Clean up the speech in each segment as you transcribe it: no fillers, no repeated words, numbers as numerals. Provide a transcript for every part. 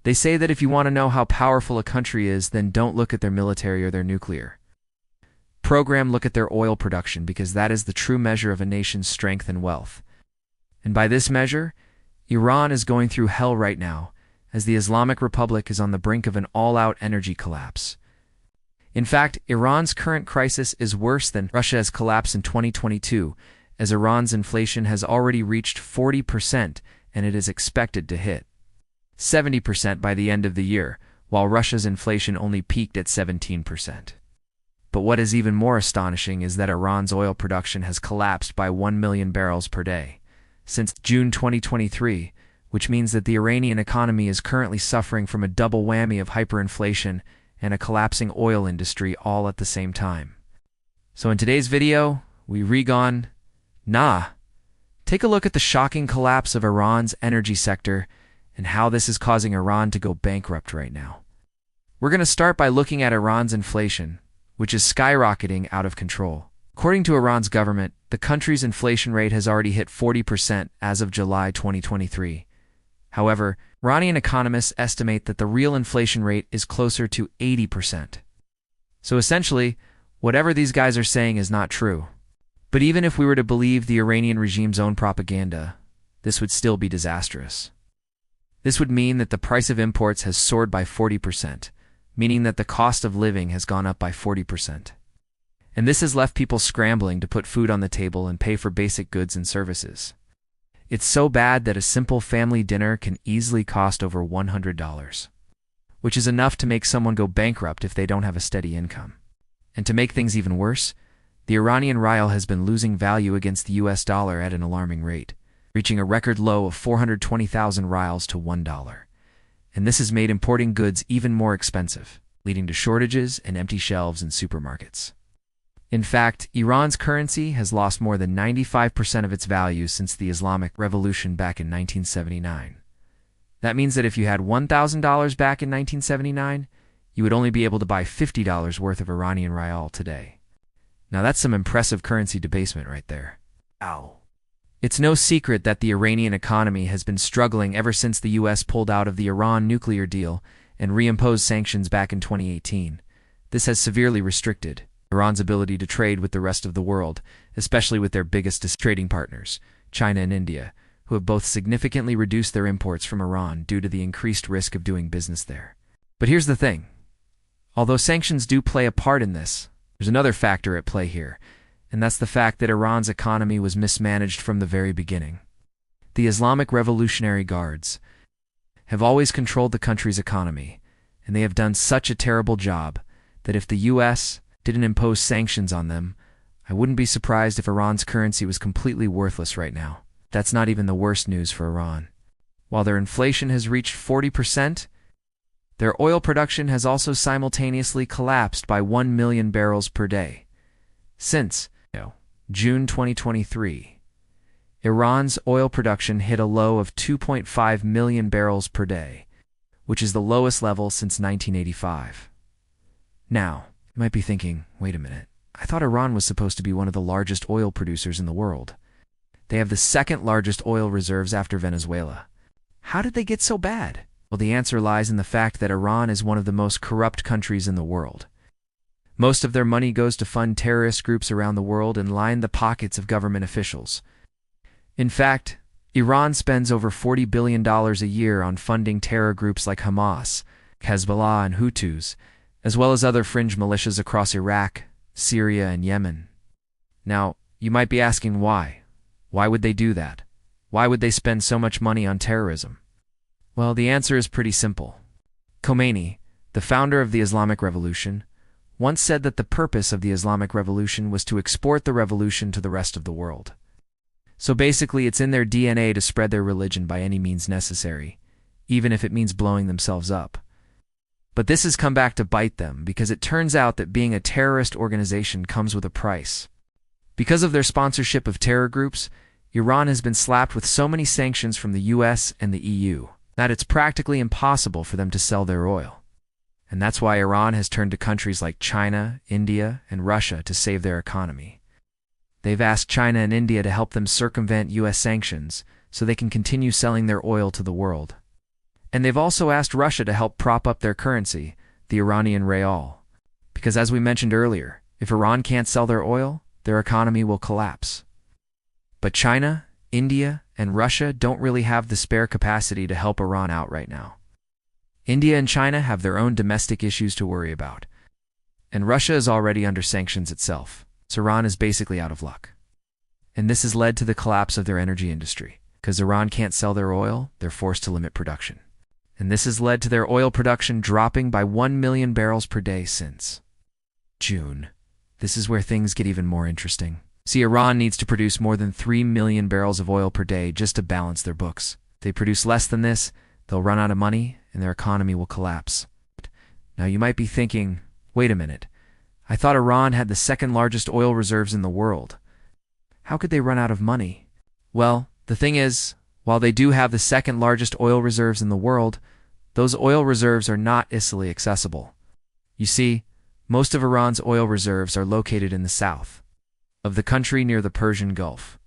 They say that if you want to know how powerful a country is, then don't look at their military or their nuclear program, look at their oil production, because that is the true measure of a nation's strength and wealth. And by this measure, Iran is going through hell right now, as the Islamic Republic is on the brink of an all-out energy collapse. In fact, Iran's current crisis is worse than Russia's collapse in 2022, as Iran's inflation has already reached 40% and it is expected to hit 70% by the end of the year, while Russia's inflation only peaked at 17%. But what is even more astonishing is that Iran's oil production has collapsed by 1 million barrels per day since June 2023, which means that the Iranian economy is currently suffering from a double whammy of hyperinflation and a collapsing oil industry all at the same time. So in today's video, we take a look at the shocking collapse of Iran's energy sector and how this is causing Iran to go bankrupt right now. We're going to start by looking at Iran's inflation, which is skyrocketing out of control. According to Iran's government, the country's inflation rate has already hit 40% as of July 2023. However, Iranian economists estimate that the real inflation rate is closer to 80%. So essentially, whatever these guys are saying is not true. But even if we were to believe the Iranian regime's own propaganda, this would still be disastrous. This would mean that the price of imports has soared by 40%, meaning that the cost of living has gone up by 40%. And this has left people scrambling to put food on the table and pay for basic goods and services. It's so bad that a simple family dinner can easily cost over $100, which is enough to make someone go bankrupt if they don't have a steady income. And to make things even worse, the Iranian rial has been losing value against the US dollar at an alarming rate, reaching a record low of 420,000 rials to $1. And this has made importing goods even more expensive, leading to shortages and empty shelves in supermarkets. In fact, Iran's currency has lost more than 95% of its value since the Islamic Revolution back in 1979. That means that if you had $1,000 back in 1979, you would only be able to buy $50 worth of Iranian rial today. Now that's some impressive currency debasement right there. Ow. It's no secret that the Iranian economy has been struggling ever since the US pulled out of the Iran nuclear deal and reimposed sanctions back in 2018. This has severely restricted Iran's ability to trade with the rest of the world, especially with their biggest trading partners, China and India, who have both significantly reduced their imports from Iran due to the increased risk of doing business there. But here's the thing. Although sanctions do play a part in this, there's another factor at play here, and that's the fact that Iran's economy was mismanaged from the very beginning. The Islamic Revolutionary Guards have always controlled the country's economy, and they have done such a terrible job that if the US didn't impose sanctions on them, I wouldn't be surprised if Iran's currency was completely worthless right now. That's not even the worst news for Iran. While their inflation has reached 40%, their oil production has also simultaneously collapsed by 1 million barrels per day. Since June 2023, Iran's oil production hit a low of 2.5 million barrels per day, which is the lowest level since 1985. Now, you might be thinking, wait a minute, I thought Iran was supposed to be one of the largest oil producers in the world. They have the second largest oil reserves after Venezuela. How did they get so bad? Well, the answer lies in the fact that Iran is one of the most corrupt countries in the world. Most of their money goes to fund terrorist groups around the world and line the pockets of government officials. In fact, Iran spends over $40 billion a year on funding terror groups like Hamas, Hezbollah, and Houthis, as well as other fringe militias across Iraq, Syria, and Yemen. Now, you might be asking why. Why would they do that? Why would they spend so much money on terrorism? Well, the answer is pretty simple. Khomeini, the founder of the Islamic Revolution, once said that the purpose of the Islamic Revolution was to export the revolution to the rest of the world. So basically, it's in their DNA to spread their religion by any means necessary, even if it means blowing themselves up. But this has come back to bite them because it turns out that being a terrorist organization comes with a price. Because of their sponsorship of terror groups, Iran has been slapped with so many sanctions from the US and the EU that it's practically impossible for them to sell their oil. And that's why Iran has turned to countries like China, India, and Russia to save their economy. They've asked China and India to help them circumvent US sanctions so they can continue selling their oil to the world. And they've also asked Russia to help prop up their currency, the Iranian rial. Because as we mentioned earlier, if Iran can't sell their oil, their economy will collapse. But China, India, and Russia don't really have the spare capacity to help Iran out right now. India and China have their own domestic issues to worry about. And Russia is already under sanctions itself, so Iran is basically out of luck. And this has led to the collapse of their energy industry. Because Iran can't sell their oil, they're forced to limit production. And this has led to their oil production dropping by 1 million barrels per day since June. This is where things get even more interesting. See, Iran needs to produce more than 3 million barrels of oil per day just to balance their books. If they produce less than this, they'll run out of money and their economy will collapse. Now you might be thinking, wait a minute, I thought Iran had the second largest oil reserves in the world. How could they run out of money? Well, the thing is, while they do have the second largest oil reserves in the world, those oil reserves are not easily accessible. You see, most of Iran's oil reserves are located in the south of the country near the Persian Gulf.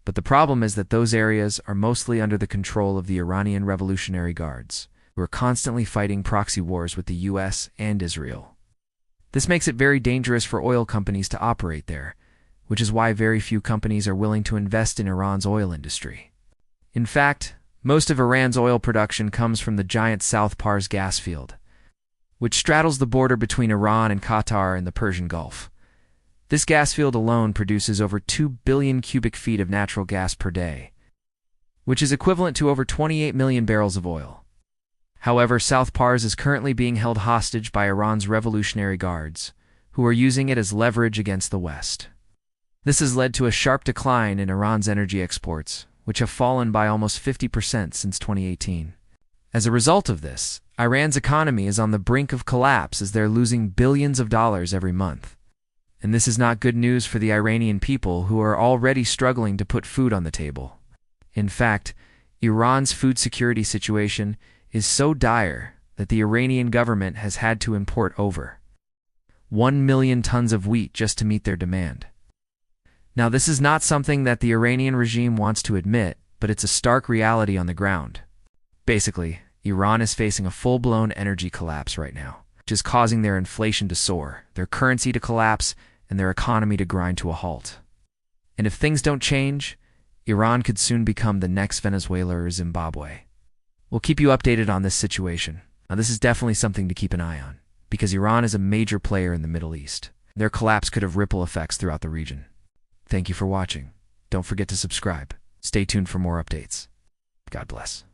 But the problem is that those areas are mostly under the control of the Iranian Revolutionary Guards, who are constantly fighting proxy wars with the US and Israel. This makes it very dangerous for oil companies to operate there, which is why very few companies are willing to invest in Iran's oil industry. In fact, most of Iran's oil production comes from the giant South Pars gas field, which straddles the border between Iran and Qatar in the Persian Gulf. This gas field alone produces over 2 billion cubic feet of natural gas per day, which is equivalent to over 28 million barrels of oil. However, South Pars is currently being held hostage by Iran's Revolutionary Guards, who are using it as leverage against the West. This has led to a sharp decline in Iran's energy exports, which have fallen by almost 50% since 2018. As a result of this, Iran's economy is on the brink of collapse as they're losing billions of dollars every month. And this is not good news for the Iranian people who are already struggling to put food on the table. In fact, Iran's food security situation is so dire that the Iranian government has had to import over 1 million tons of wheat just to meet their demand. Now, this is not something that the Iranian regime wants to admit, but it's a stark reality on the ground. Basically, Iran is facing a full-blown energy collapse right now, which is causing their inflation to soar, their currency to collapse, and their economy to grind to a halt. And if things don't change, Iran could soon become the next Venezuela or Zimbabwe. We'll keep you updated on this situation. Now, this is definitely something to keep an eye on, because Iran is a major player in the Middle East. Their collapse could have ripple effects throughout the region. Thank you for watching. Don't forget to subscribe. Stay tuned for more updates. God bless.